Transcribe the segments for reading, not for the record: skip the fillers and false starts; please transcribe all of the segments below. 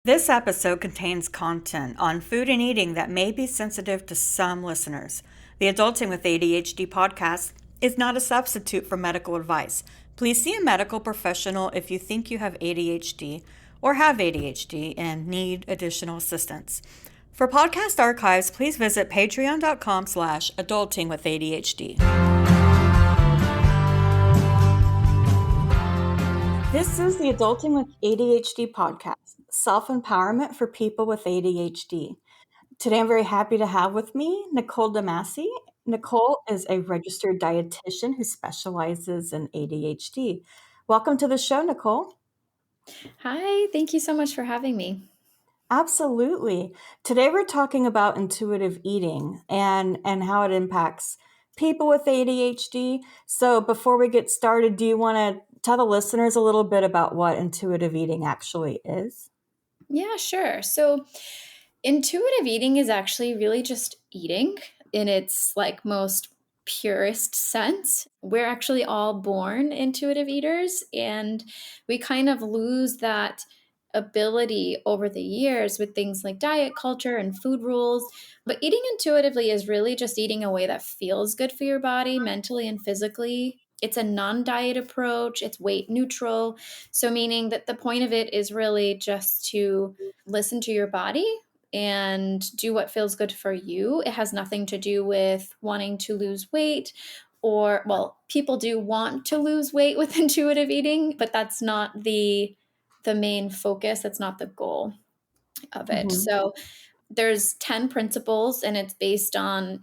This episode contains content on food and eating that may be sensitive to some listeners. The Adulting with ADHD podcast is not a substitute for medical advice. Please see a medical professional if you think you have ADHD or have ADHD and need additional assistance. For podcast archives, please visit patreon.com/adultingwithadhd. This is the Adulting with ADHD podcast, self-empowerment for people with ADHD. Today, I'm very happy to have with me Nicole DeMasi. Nicole is a registered dietitian who specializes in ADHD. Welcome to the show, Nicole. Hi, thank you so much for having me. Absolutely. Today, we're talking about intuitive eating and how it impacts people with ADHD. So before we get started, do you want to tell the listeners a little bit about what intuitive eating actually is? Yeah, sure. So, intuitive eating is actually really just eating in its most purest sense. We're actually all born intuitive eaters, and we kind of lose that ability over the years with things like diet culture and food rules. But eating intuitively is really just eating a way that feels good for your body, mentally and physically. It's a non diet approach, it's weight neutral. So, meaning that the point of it is really just to listen to your body and do what feels good for you. It has nothing to do with wanting to lose weight or, well, people do want to lose weight with intuitive eating, but that's not the main focus. That's not the goal of it. Mhm. So there's 10 principles and it's based on,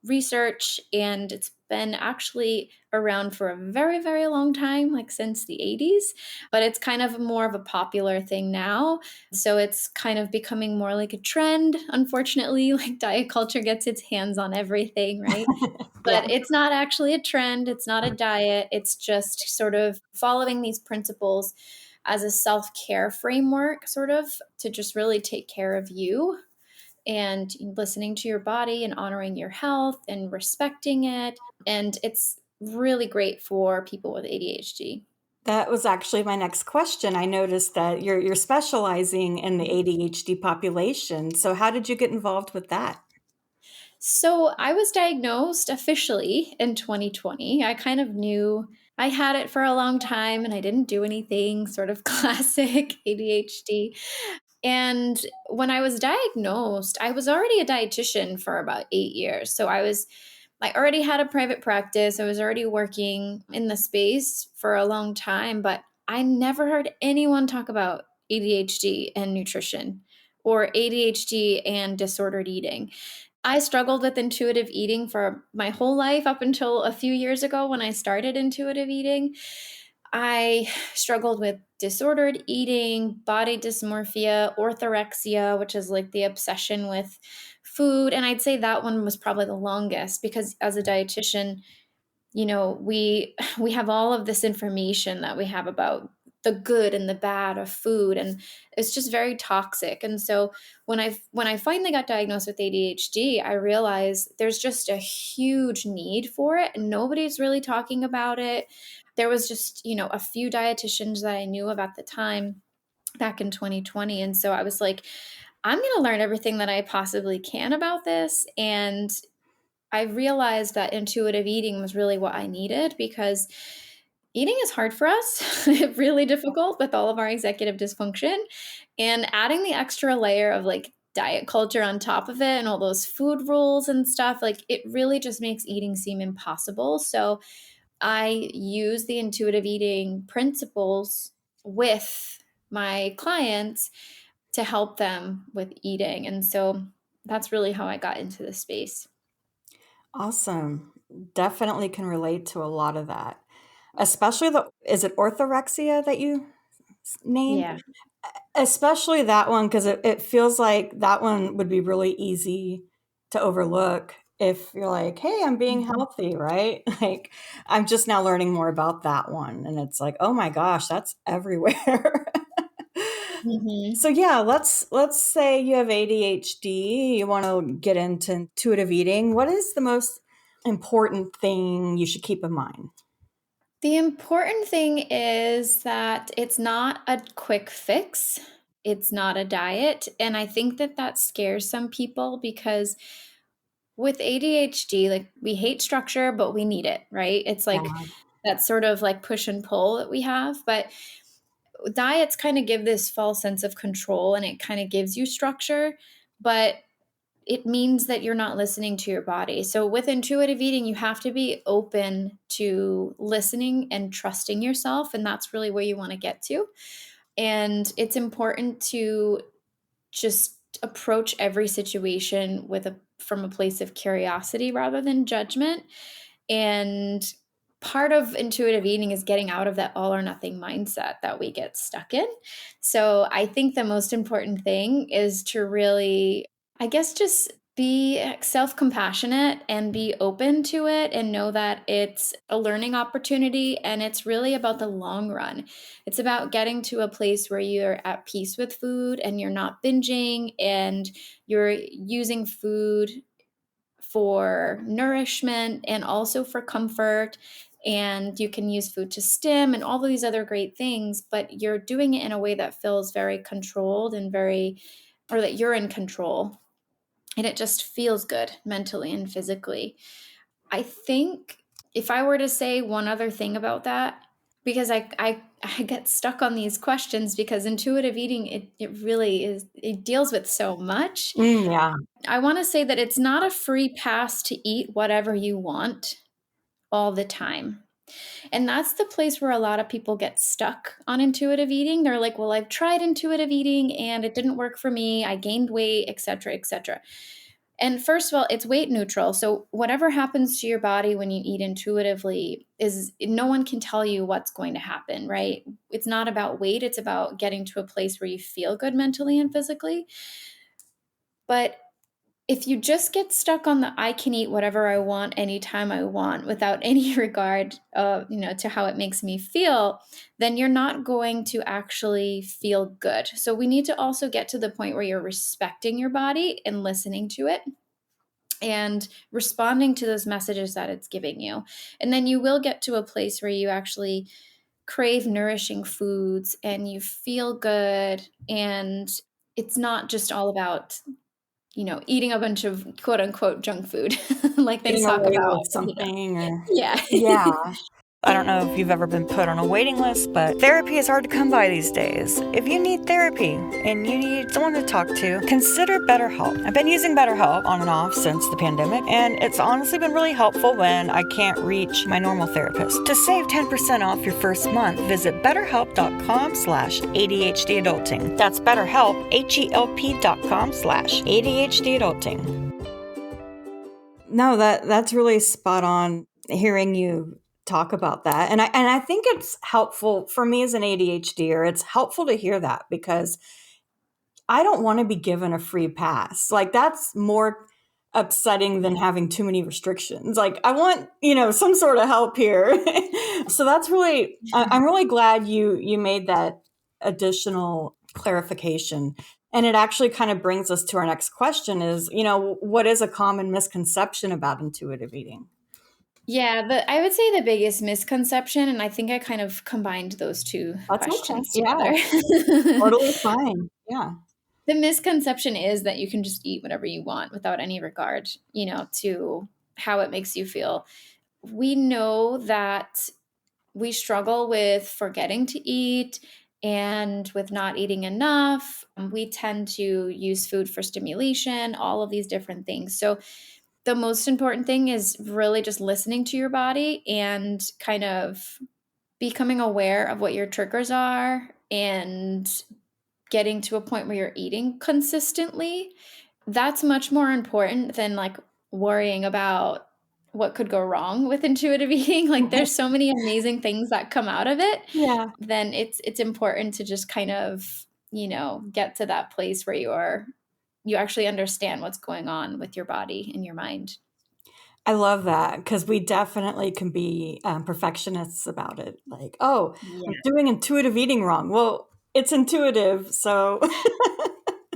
research, and it's been actually around for a very, very long time, like since the 80s, but it's kind of more of a popular thing now. So it's kind of becoming more like a trend. Unfortunately, like diet culture gets its hands on everything, right? Yeah. But it's not actually a trend, it's not a diet, it's just sort of following these principles as a self-care framework, sort of to just really take care of you and listening to your body and honoring your health and respecting it. And it's really great for people with ADHD. That was actually my next question. I noticed that you're specializing in the ADHD population. So how did you get involved with that? So I was diagnosed officially in 2020. I kind of knew I had it for a long time and I didn't do anything, sort of classic ADHD. And when I was diagnosed, I was already a dietitian for about 8 years. So I already had a private practice. I was already working in the space for a long time, but I never heard anyone talk about ADHD and nutrition or ADHD and disordered eating. I struggled with intuitive eating for my whole life up until a few years ago when I started intuitive eating. I struggled with disordered eating, body dysmorphia, orthorexia, which is like the obsession with food. And I'd say that one was probably the longest because as a dietitian, we have all of this information that we have about the good and the bad of food, and it's just very toxic. And so when I finally got diagnosed with ADHD, I realized there's just a huge need for it and nobody's really talking about it. There was just, a few dietitians that I knew of at the time back in 2020, and so I was like, I'm going to learn everything that I possibly can about this. And I realized that intuitive eating was really what I needed because eating is hard for us, really difficult with all of our executive dysfunction. And adding the extra layer of like diet culture on top of it and all those food rules and stuff, like it really just makes eating seem impossible. So I use the intuitive eating principles with my clients to help them with eating. And so that's really how I got into this space. Awesome. Definitely can relate to a lot of that. Especially is it orthorexia that you named? Yeah. Especially that one, because it feels like that one would be really easy to overlook if you're like, hey, I'm being Mhm. healthy, right? Like, I'm just now learning more about that one. And it's like, oh my gosh, that's everywhere. Mhm. So yeah, let's say you have ADHD, you want to get into intuitive eating. What is the most important thing you should keep in mind? The important thing is that it's not a quick fix. it's not a diet. And I think that scares some people because with ADHD, like we hate structure, but we need it, right? It's like Yeah. that sort of like push and pull that we have. But diets kind of give this false sense of control and it kind of gives you structure, but it means that you're not listening to your body. So with intuitive eating, you have to be open to listening and trusting yourself. And that's really where you want to get to. And it's important to just approach every situation from a place of curiosity rather than judgment. And part of intuitive eating is getting out of that all or nothing mindset that we get stuck in. So I think the most important thing is to really, I guess, just be self compassionate and be open to it and know that it's a learning opportunity and it's really about the long run. It's about getting to a place where you're at peace with food and you're not binging and you're using food for nourishment and also for comfort. And you can use food to stim and all of these other great things, but you're doing it in a way that feels very controlled and or that you're in control. And it just feels good mentally and physically. I think if I were to say one other thing about that, because I get stuck on these questions because intuitive eating, it really is, it deals with so much. Yeah. I want to say that it's not a free pass to eat whatever you want all the time. And that's the place where a lot of people get stuck on intuitive eating. They're like, well, I've tried intuitive eating and it didn't work for me. I gained weight, et cetera, et cetera. And first of all, it's weight neutral. So whatever happens to your body when you eat intuitively is no one can tell you what's going to happen, right? It's not about weight. It's about getting to a place where you feel good mentally and physically. But if you just get stuck on the I can eat whatever I want anytime I want without any regard to how it makes me feel, then you're not going to actually feel good. So we need to also get to the point where you're respecting your body and listening to it and responding to those messages that it's giving you. And then you will get to a place where you actually crave nourishing foods and you feel good, and it's not just all about eating a bunch of quote unquote junk food like they Getting talk away about, with something or Yeah. yeah. I don't know if you've ever been put on a waiting list, but therapy is hard to come by these days. If you need therapy and you need someone to talk to, consider BetterHelp. I've been using BetterHelp on and off since the pandemic, and it's honestly been really helpful when I can't reach my normal therapist. To save 10% off your first month, visit betterhelp.com/ADHD adulting. That's BetterHelp, HELP.com/ADHD adulting. No, that's really spot on hearing you talk about that. And I think it's helpful for me as an ADHDer. It's helpful to hear that because I don't want to be given a free pass. Like that's more upsetting than having too many restrictions. Like I want, some sort of help here. So that's really I'm really glad you made that additional clarification. And it actually kind of brings us to our next question is, what is a common misconception about intuitive eating? Yeah, I would say the biggest misconception, and I think I kind of combined those two That's okay. questions Yeah, together. totally fine. Yeah. The misconception is that you can just eat whatever you want without any regard, to how it makes you feel. We know that we struggle with forgetting to eat and with not eating enough. We tend to use food for stimulation, all of these different things. So the most important thing is really just listening to your body and kind of becoming aware of what your triggers are and getting to a point where you're eating consistently. That's much more important than like worrying about what could go wrong with intuitive eating. Like there's so many amazing things that come out of it. Yeah. Then it's important to just kind of, get to that place where you actually understand what's going on with your body and your mind. I love that because we definitely can be perfectionists about it. Like, oh, I'm Yeah. doing intuitive eating wrong. Well, it's intuitive, so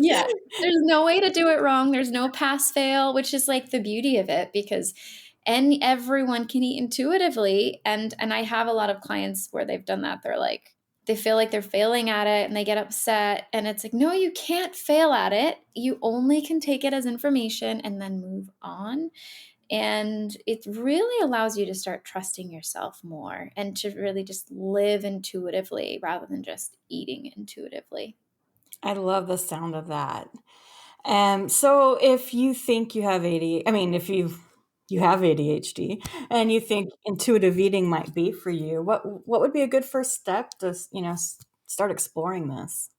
Yeah. There's no way to do it wrong. There's no pass fail, which is like the beauty of it because everyone can eat intuitively. And I have a lot of clients where they've done that. They're like, they feel like they're failing at it and they get upset. And it's like, no, you can't fail at it. You only can take it as information and then move on. And it really allows you to start trusting yourself more and to really just live intuitively rather than just eating intuitively. I love the sound of that. So if you think you have I mean, if you have ADHD and you think intuitive eating might be for you, what would be a good first step to, start exploring this?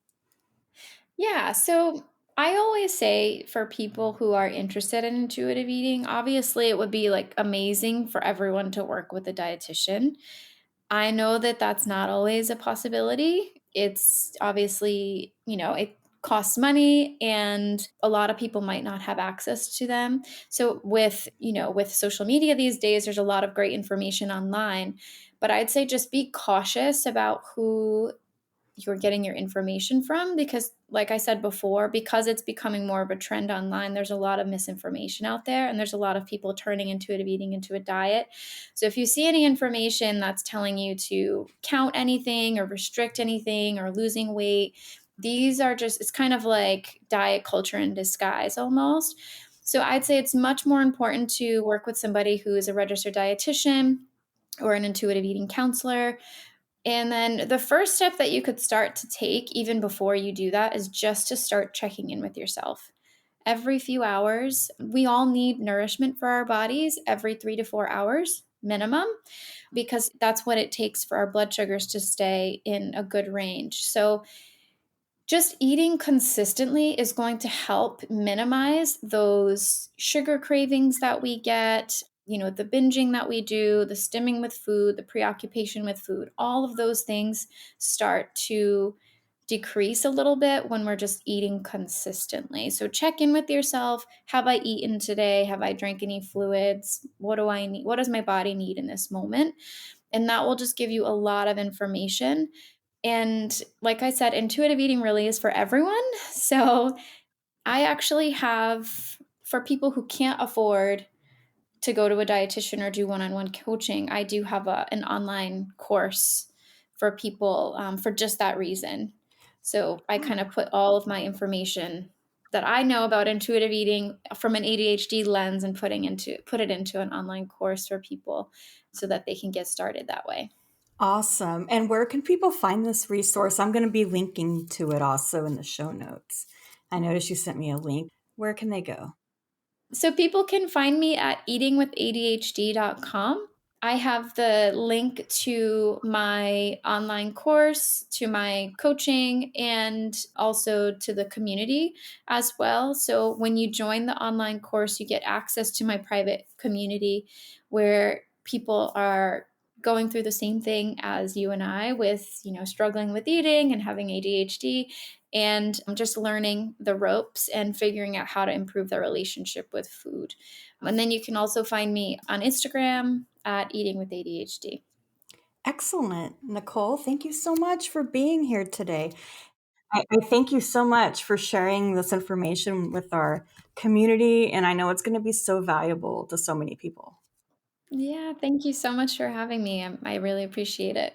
Yeah. So I always say for people who are interested in intuitive eating, obviously it would be like amazing for everyone to work with a dietitian. I know that that's not always a possibility. It's obviously, it costs money and a lot of people might not have access to them. So with social media these days, there's a lot of great information online, but I'd say just be cautious about who you're getting your information from because like I said before, because it's becoming more of a trend online, there's a lot of misinformation out there and there's a lot of people turning intuitive eating into a diet. So if you see any information that's telling you to count anything or restrict anything or losing weight, these are just it's kind of like diet culture in disguise almost. So I'd say it's much more important to work with somebody who is a registered dietitian or an intuitive eating counselor, and then the first step that you could start to take, even before you do that, is just to start checking in with yourself. Every few hours, we all need nourishment for our bodies every 3 to 4 hours minimum, because that's what it takes for our blood sugars to stay in a good range. So, just eating consistently is going to help minimize those sugar cravings that we get, the binging that we do, the stimming with food, the preoccupation with food, all of those things start to decrease a little bit when we're just eating consistently. So check in with yourself. Have I eaten today? Have I drank any fluids? What do I need? What does my body need in this moment? And that will just give you a lot of information. And like I said, intuitive eating really is for everyone. So I actually have, for people who can't afford to go to a dietitian or do one-on-one coaching, I do have an online course for people for just that reason. So I kind of put all of my information that I know about intuitive eating from an ADHD lens and put it into an online course for people so that they can get started that way. Awesome. And where can people find this resource? I'm going to be linking to it also in the show notes. I noticed you sent me a link. Where can they go? So people can find me at eatingwithadhd.com. I have the link to my online course, to my coaching, and also to the community as well. So when you join the online course, you get access to my private community where people are going through the same thing as you and I with, struggling with eating and having ADHD, and I'm just learning the ropes and figuring out how to improve their relationship with food. And then you can also find me on Instagram at Eating with ADHD. Excellent. Nicole, thank you so much for being here today. I thank you so much for sharing this information with our community, and I know it's going to be so valuable to so many people. Yeah, thank you so much for having me. I really appreciate it.